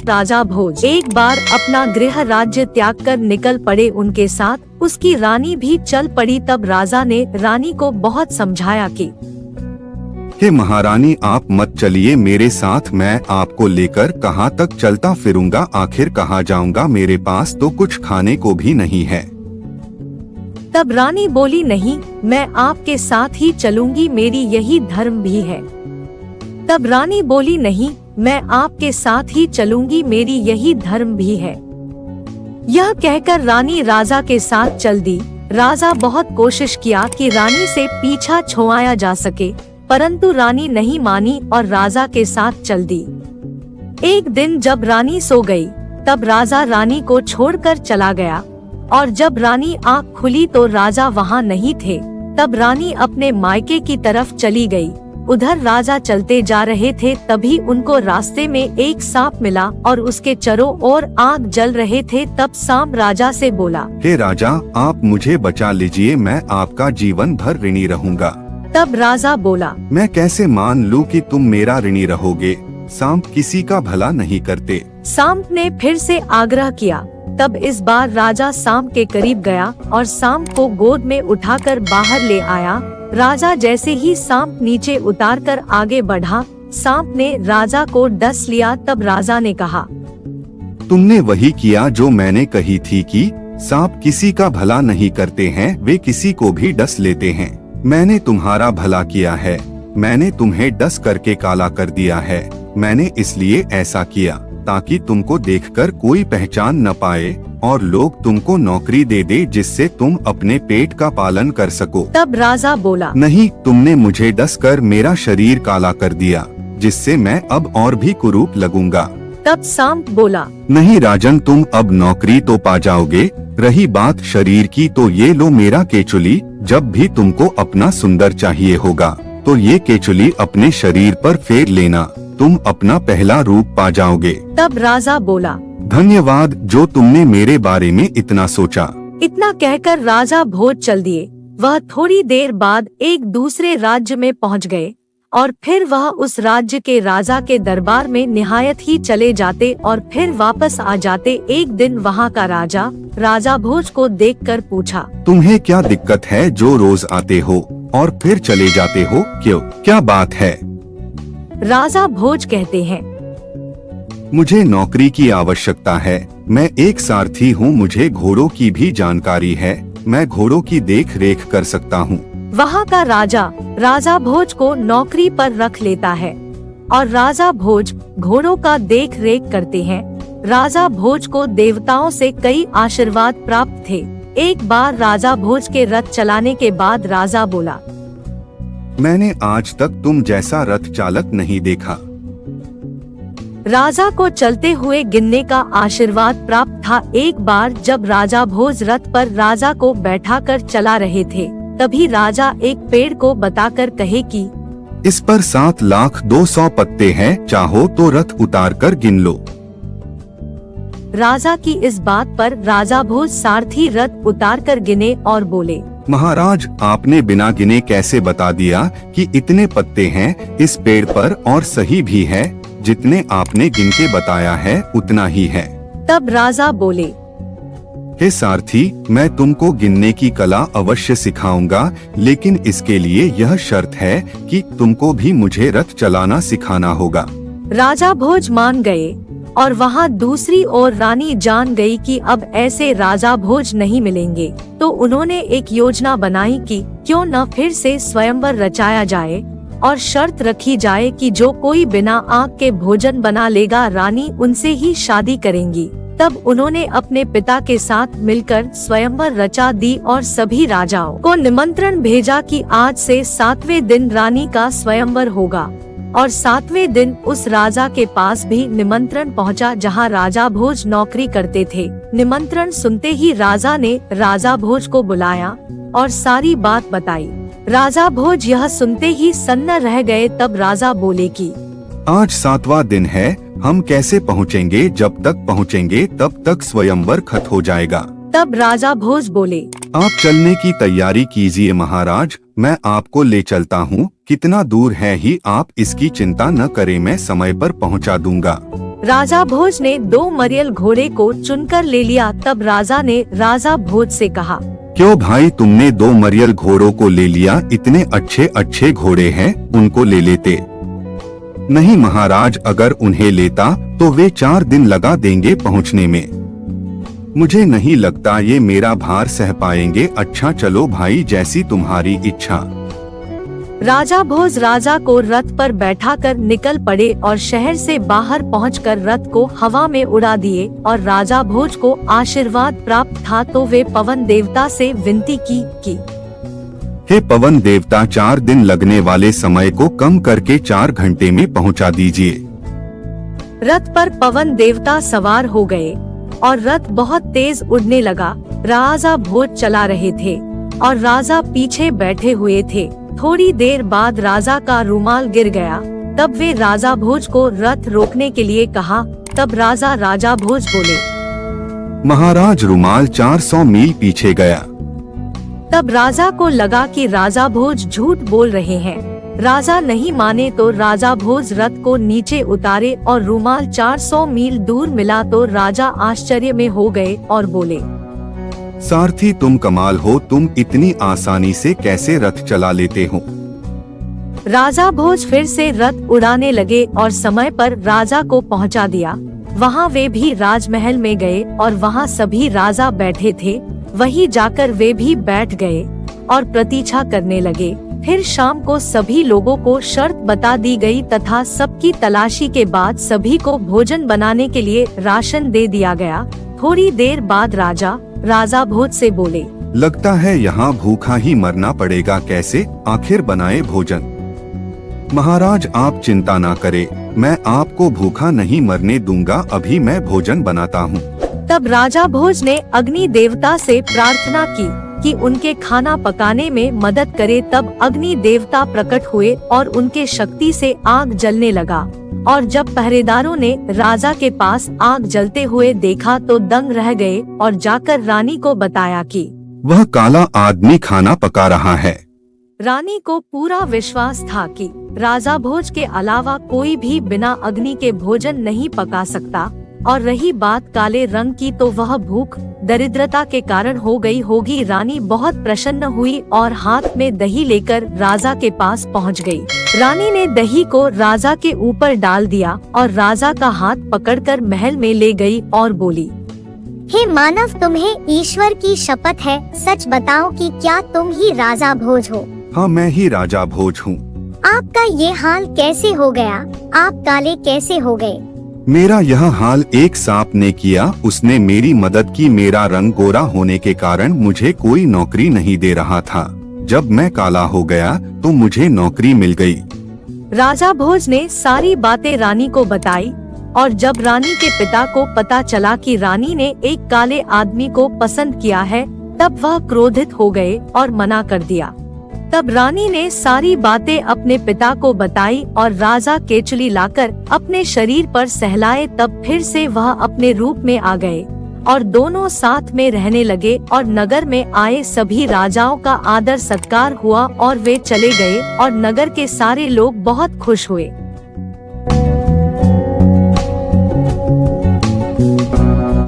राजा भोज एक बार अपना गृह राज्य त्याग कर निकल पड़े उनके साथ उसकी रानी भी चल पड़ी। तब राजा ने रानी को बहुत समझाया कि हे महारानी, आप मत चलिए मेरे साथ, मैं आपको लेकर कहाँ तक चलता फिरूंगा, आखिर कहाँ जाऊंगा, मेरे पास तो कुछ खाने को भी नहीं है। तब रानी बोली, नहीं, मैं आपके साथ ही चलूंगी, मेरी यही धर्म भी है। तब रानी बोली, नहीं, मैं आपके साथ ही चलूंगी, मेरी यही धर्म भी है। यह कहकर रानी राजा के साथ चल दी। राजा बहुत कोशिश किया कि रानी से पीछा छुड़ाया जा सके, परंतु रानी नहीं मानी और राजा के साथ चल दी। एक दिन जब रानी सो गई, तब राजा रानी को छोड़कर चला गया और जब रानी आँख खुली तो राजा वहाँ नहीं थे। तब रानी अपने मायके की तरफ चली गई। उधर राजा चलते जा रहे थे, तभी उनको रास्ते में एक सांप मिला और उसके चारों ओर आग जल रहे थे। तब सांप राजा से बोला, हे राजा, आप मुझे बचा लीजिए, मैं आपका जीवन भर ऋणी रहूंगा। तब राजा बोला, मैं कैसे मान लूं कि तुम मेरा ऋणी रहोगे, सांप किसी का भला नहीं करते। सांप ने फिर से आग्रह किया। तब इस बार राजा सांप के करीब गया और सांप को गोद में उठाकर बाहर ले आया। राजा जैसे ही सांप नीचे उतारकर आगे बढ़ा, सांप ने राजा को डस लिया। तब राजा ने कहा, तुमने वही किया जो मैंने कही थी कि सांप किसी का भला नहीं करते हैं, वे किसी को भी डस लेते हैं। मैंने तुम्हारा भला किया है, मैंने तुम्हें डस करके काला कर दिया है। मैंने इसलिए ऐसा किया ताकि तुमको देखकर कोई पहचान न पाए और लोग तुमको नौकरी दे दे जिससे तुम अपने पेट का पालन कर सको। तब राजा बोला, नहीं, तुमने मुझे डस कर मेरा शरीर काला कर दिया, जिससे मैं अब और भी कुरूप लगूंगा। तब सांप बोला, नहीं राजन, तुम अब नौकरी तो पा जाओगे। रही बात शरीर की, तो ये लो मेरा केचुली। जब भी तुमको अपना सुंदर चाहिए होगा तो ये केचुली अपने शरीर पर फेर लेना, तुम अपना पहला रूप पा जाओगे। तब राजा बोला, धन्यवाद जो तुमने मेरे बारे में इतना सोचा। इतना कहकर राजा भोज चल दिए। वह थोड़ी देर बाद एक दूसरे राज्य में पहुंच गए और फिर वह उस राज्य के राजा के दरबार में निहायत ही चले जाते और फिर वापस आ जाते। एक दिन वहाँ का राजा भोज को देखकर पूछा, तुम्हें क्या दिक्कत है जो रोज आते हो और फिर चले जाते हो, क्यों, क्या बात है? राजा भोज कहते हैं, मुझे नौकरी की आवश्यकता है, मैं एक सारथी हूँ, मुझे घोड़ों की भी जानकारी है, मैं घोड़ों की देख रेख कर सकता हूँ। वहाँ का राजा भोज को नौकरी पर रख लेता है और राजा भोज घोड़ों का देख रेख करते हैं। राजा भोज को देवताओं से कई आशीर्वाद प्राप्त थे। एक बार राजा भोज के रथ चलाने के बाद राजा बोला, मैंने आज तक तुम जैसा रथ चालक नहीं देखा। राजा को चलते हुए गिनने का आशीर्वाद प्राप्त था। एक बार जब राजा भोज रथ पर राजा को बैठाकर चला रहे थे, तभी राजा एक पेड़ को बताकर कहे कि इस पर 7,02,000 पत्ते हैं, चाहो तो रथ उतार कर गिन लो। राजा की इस बात पर राजा भोज सारथी रथ उतार कर गिने और बोले, महाराज, आपने बिना गिने कैसे बता दिया कि इतने पत्ते हैं इस पेड़ पर, और सही भी है, जितने आपने गिन के बताया है उतना ही है। तब राजा बोले, हे सारथी, मैं तुमको गिनने की कला अवश्य सिखाऊंगा, लेकिन इसके लिए यह शर्त है कि तुमको भी मुझे रथ चलाना सिखाना होगा। राजा भोज मान गए और वहाँ दूसरी ओर रानी जान गई कि अब ऐसे राजा भोज नहीं मिलेंगे, तो उन्होंने एक योजना बनाई कि क्यों न फिर से स्वयंवर रचाया जाए और शर्त रखी जाए कि जो कोई बिना आग के भोजन बना लेगा, रानी उनसे ही शादी करेंगी। तब उन्होंने अपने पिता के साथ मिलकर स्वयंवर रचा दी और सभी राजाओं को निमंत्रण भेजा कि आज से 7वें दिन रानी का स्वयंवर होगा। और 7वें दिन उस राजा के पास भी निमंत्रण पहुंचा जहां राजा भोज नौकरी करते थे। निमंत्रण सुनते ही राजा ने राजा भोज को बुलाया और सारी बात बताई। राजा भोज यह सुनते ही सन्न रह गए। तब राजा बोले कि आज 7वां दिन है, हम कैसे पहुँचेंगे? जब तक पहुँचेंगे तब तक स्वयंवर खत्म हो जाएगा। तब राजा भोज बोले, आप चलने की तैयारी कीजिए महाराज, मैं आपको ले चलता हूँ। कितना दूर है ही आप इसकी चिंता न करें, मैं समय पर पहुँचा दूंगा। राजा भोज ने 2 मरियल घोड़े को चुनकर ले लिया। तब राजा ने राजा भोज से कहा, क्यों भाई तुमने 2 मरियल घोड़ों को ले लिया? इतने अच्छे अच्छे घोड़े हैं, उनको ले लेते। नहीं महाराज, अगर उन्हें लेता तो वे 4 दिन लगा देंगे पहुंचने में। मुझे नहीं लगता ये मेरा भार सह पाएंगे। अच्छा चलो भाई, जैसी तुम्हारी इच्छा। राजा भोज राजा को रथ पर बैठाकर निकल पड़े और शहर से बाहर पहुंचकर रथ को हवा में उड़ा दिए। और राजा भोज को आशीर्वाद प्राप्त था तो वे पवन देवता से विनती की हे पवन देवता, 4 दिन लगने वाले समय को कम करके 4 घंटे में पहुंचा दीजिए। रथ पर पवन देवता सवार हो गए और रथ बहुत तेज उड़ने लगा। राजा भोज चला रहे थे और राजा पीछे बैठे हुए थे। थोड़ी देर बाद राजा का रुमाल गिर गया। तब वे राजा भोज को रथ रोकने के लिए कहा। तब राजा भोज बोले, महाराज रुमाल 400 मील पीछे गया। तब राजा को लगा कि राजा भोज झूठ बोल रहे हैं। राजा नहीं माने तो राजा भोज रथ को नीचे उतारे और रुमाल 400 मील दूर मिला। तो राजा आश्चर्य में हो गए और बोले, सारथी तुम कमाल हो, तुम इतनी आसानी से कैसे रथ चला लेते हो? राजा भोज फिर से रथ उड़ाने लगे और समय पर राजा को पहुंचा दिया। वहां वे भी राजमहल में गए और वहां सभी राजा बैठे थे। वहीं जाकर वे भी बैठ गए और प्रतीक्षा करने लगे। फिर शाम को सभी लोगों को शर्त बता दी गई तथा सबकी तलाशी के बाद सभी को भोजन बनाने के लिए राशन दे दिया गया। थोड़ी देर बाद राजा भोज से बोले, लगता है यहाँ भूखा ही मरना पड़ेगा। कैसे? आखिर बनाए भोजन। महाराज आप चिंता ना करें, मैं आपको भूखा नहीं मरने दूंगा। अभी मैं भोजन बनाता हूँ। तब राजा भोज ने अग्नि देवता से प्रार्थना की कि उनके खाना पकाने में मदद करे। तब अग्नि देवता प्रकट हुए और उनके शक्ति से आग जलने लगा। और जब पहरेदारों ने राजा के पास आग जलते हुए देखा तो दंग रह गए और जाकर रानी को बताया कि वह काला आदमी खाना पका रहा है। रानी को पूरा विश्वास था कि राजा भोज के अलावा कोई भी बिना अग्नि के भोजन नहीं पका सकता। और रही बात काले रंग की तो वह भूख दरिद्रता के कारण हो गई होगी। रानी बहुत प्रसन्न हुई और हाथ में दही लेकर राजा के पास पहुंच गई। रानी ने दही को राजा के ऊपर डाल दिया और राजा का हाथ पकड़कर महल में ले गई और बोली, हे मानव, तुम्हें ईश्वर की शपथ है, सच बताओ कि क्या तुम ही राजा भोज हो? हाँ, मैं ही राजा भोज हूँ। आपका ये हाल कैसे हो गया? आप काले कैसे हो गए? मेरा यह हाल एक सांप ने किया। उसने मेरी मदद की। मेरा रंग गोरा होने के कारण मुझे कोई नौकरी नहीं दे रहा था। जब मैं काला हो गया तो मुझे नौकरी मिल गई। राजा भोज ने सारी बातें रानी को बताई। और जब रानी के पिता को पता चला कि रानी ने एक काले आदमी को पसंद किया है, तब वह क्रोधित हो गए और मना कर दिया। तब रानी ने सारी बातें अपने पिता को बताई और राजा केचुली लाकर अपने शरीर पर सहलाए। तब फिर से वह अपने रूप में आ गए और दोनों साथ में रहने लगे। और नगर में आए सभी राजाओं का आदर सत्कार हुआ और वे चले गए और नगर के सारे लोग बहुत खुश हुए।